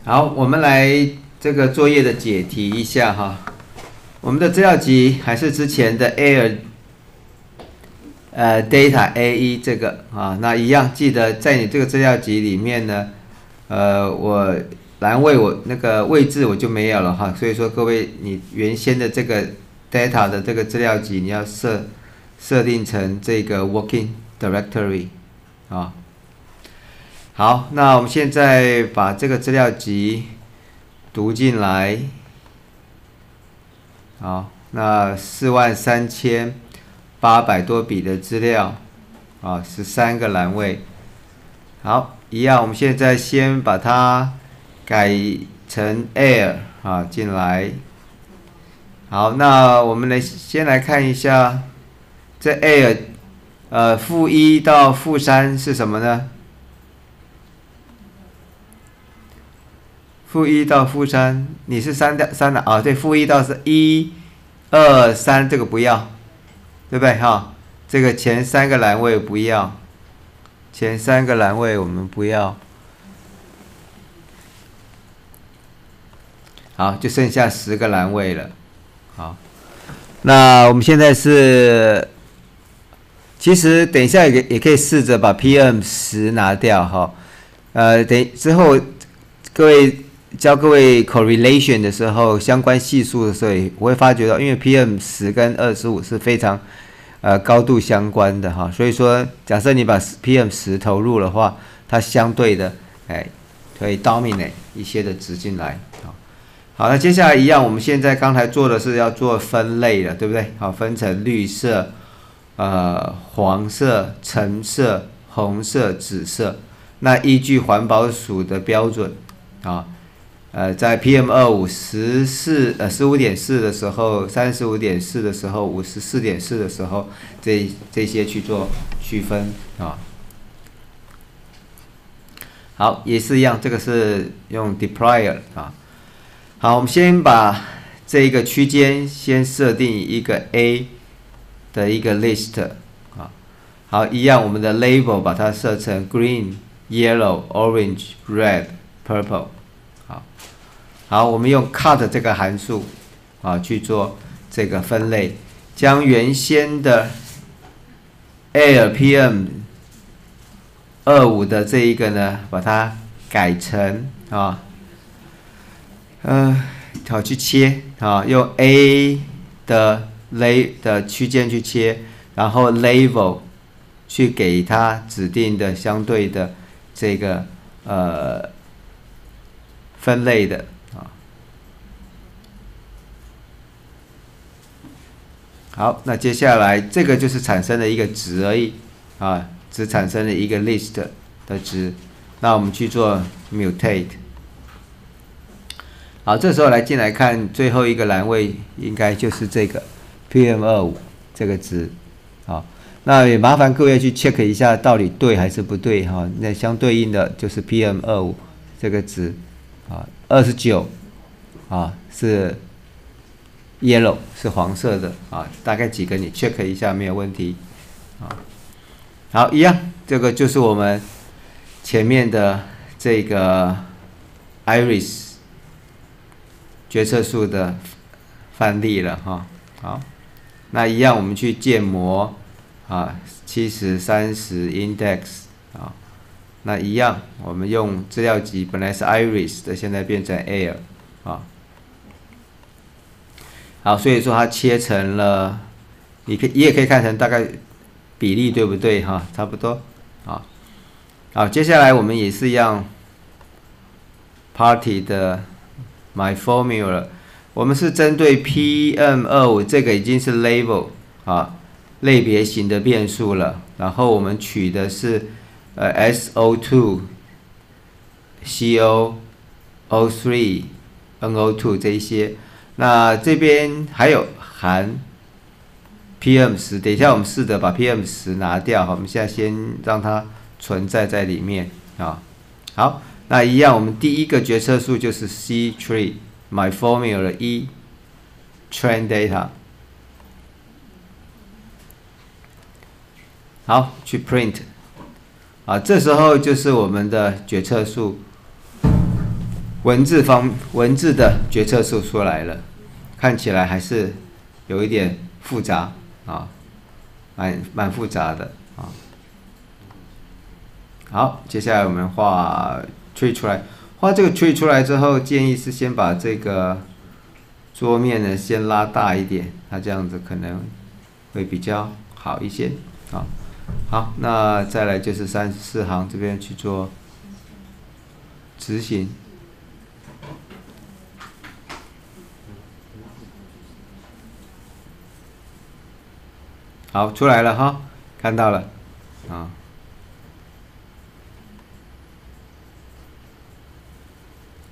好，我们来这个作业的解题一下哈。我们的资料集还是之前的 Air Data A1 这个啊，那一样记得在你这个资料集里面呢，我栏位我那个位置我就没有了哈，所以说各位你原先的这个 data 的这个资料集你要设定成这个 working directory 啊。好，那我们现在把这个资料集读进来。好，那43800多笔的资料啊，13个栏位。好，一样，我们现在先把它改成 Air 啊进来。好，那我们先来看一下这 Air， -1到-3是什么呢？-1到-3，你是3的啊？对，-1到1、2、3这个不要，对不对哈？这个前3个栏位不要，前3个栏位我们不要。好，就剩下10个栏位了。好，那我们现在是，其实等一下也可以试着把 PM10拿掉哈。之后教各位 correlation 的时候，相关系数的时候，我会发觉到，因为 PM10跟25是非常高度相关的哈，所以说假设你把 PM10投入的话，它相对的可以 dominate 一些的值进来。好，那接下来一样，我们现在刚才做的是要做分类了，对不对？好，分成绿色、黄色、橙色、红色、紫色。那依据环保署的标准啊。在 PM2.5 15.4的时候 ,35.4 的时候 ,54.4 的时候，这些去做区分啊。好，也是一样，这个是用 deployer 啊。好，我们先把这一个区间先设定一个 A 的一个 list 啊。好，一样，我们的 label 把它设成 green、yellow、orange、red、purple。好，我们用 cut 这个函数啊去做这个分类，将原先的 Air PM25 的这一个呢，把它改成好去切啊，用 A 的区间去切，然后 label 去给它指定的相对的这个分类的。好，那接下来这个就是产生了一个值而已啊，只产生了一个 list 的值。那我们去做 mutate。好，这时候进来看最后一个栏位，应该就是这个 PM25 这个值。好，那也麻烦各位去 check 一下到底对还是不对哈。那相对应的就是 PM25 这个值啊，29是。Yellow 是黄色的啊，大概几个你 check 一下没有问题啊。好，一样，这个就是我们前面的这个 Iris 决策树的范例了哈。好，那一样我们去建模啊，70、30 index 啊，那一样我们用资料集本来是 Iris 的，现在变成 Air 啊。好，所以说它切成了，你也可以看成大概比例对不对哈？差不多啊。好，接下来我们也是一样 ，Party 的 My Formula， 我们是针对 PM25 这个已经是 label 啊类别型的变数了，然后我们取的是SO2、CO、O3、NO2 这一些。那这边还有含 PM10， 等一下我们试着把 PM10 拿掉，我们现在先让它存在在里面啊。好，那一样，我们第一个决策树就是 C3 My Formula 1 Train Data。好，去 Print 啊，这时候就是我们的决策树文字的决策树出来了，看起来还是有一点复杂啊，蛮复杂的啊。好，接下来我们画 tree 出来，画这个 tree 出来之后，建议是先把这个桌面呢先拉大一点，它这样子可能会比较好一些啊。好，那再来就是34行这边去做执行。好，出来了哈，看到了啊。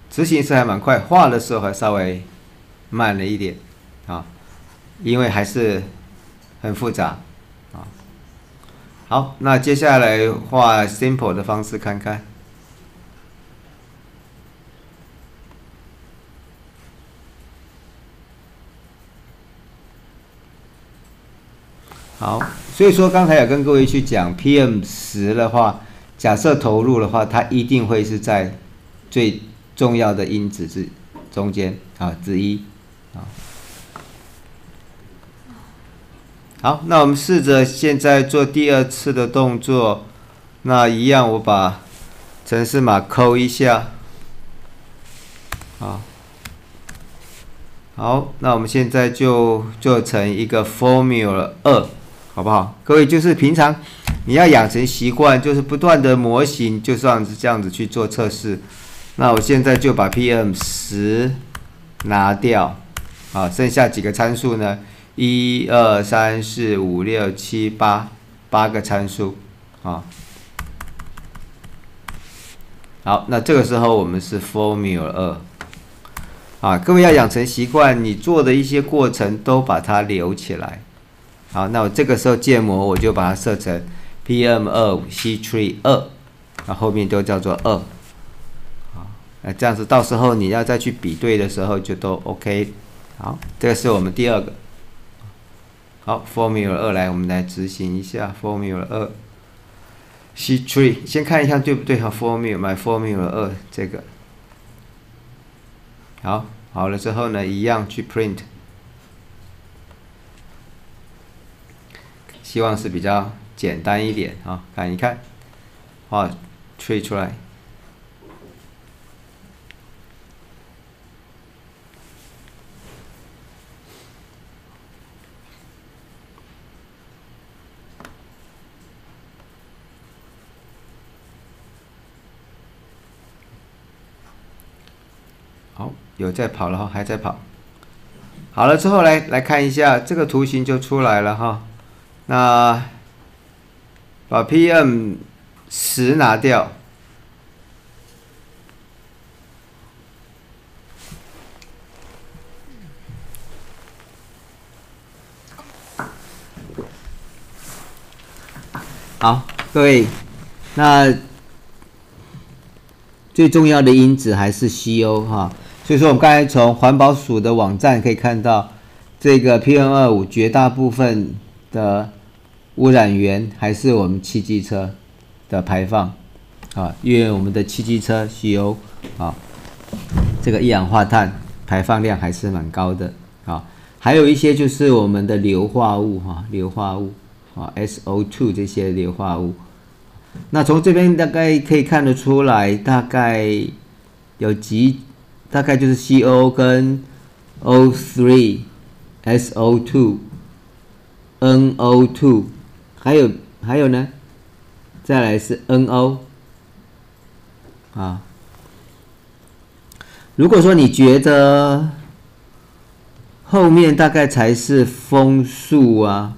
执行是还蛮快，画的时候还稍微慢了一点啊，因为还是很复杂啊。好，那接下来画 simple 的方式看看。好，所以说刚才有跟各位去讲 PM10的话，假设投入的话，它一定会是在最重要的因子中间啊之一啊。好，那我们试着现在做第二次的动作，那一样我把程式码抠一下，好，好，那我们现在就做成一个 Formula 2，好不好？各位就是平常你要养成习惯，就是不断的模型，就算是这样子去做测试。那我现在就把 PM10拿掉，啊，剩下几个参数呢？1、2、3、4、5、6、7、8个参数，啊。好，那这个时候我们是 Formula 2，啊，各位要养成习惯，你做的一些过程都把它留起来。好，那我这个时候建模我就把它设成 PM25C-tree2，那后面都叫做2。那这样子，到时候你要再去比对的时候就都 OK。好，这个是我们第二个。好 ，Formula 2来，我们来执行一下 Formula 2 C-tree， 先看一下对不对哈 ？My Formula 2这个。好，好了之后呢，一样去 print， 希望是比较简单一点啊。看一看，画 tree 出来。好，有在跑了哈，还在跑。好了之后来看一下这个图形就出来了哈。那把 PM10拿掉，好，各位，那最重要的因子还是 CO 哈。所以说，我们刚才从环保署的网站可以看到，这个 PM2.5绝大部分的污染源还是我们汽机车的排放啊，因为我们的汽机车 CO 啊，这个一氧化碳排放量还是蛮高的啊。还有一些就是我们的硫化物哈，硫化物啊 ，SO2 这些硫化物。那从这边大概可以看得出来，大概大概就是 CO 跟 O3、SO2、NO2， 还有呢，再来是 NO 啊。如果说你觉得后面大概才是风速啊，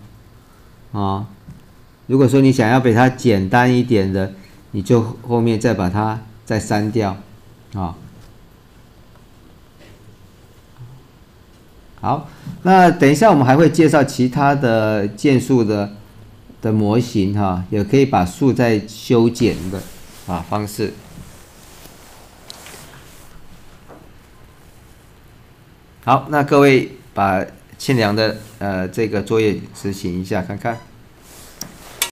如果说你想要给它简单一点的，你就后面再把它再删掉啊。好，那等一下我们还会介绍其他的建树的模型哈，也可以把树再修剪的方式。好，那各位把庆良的这个作业执行一下看看。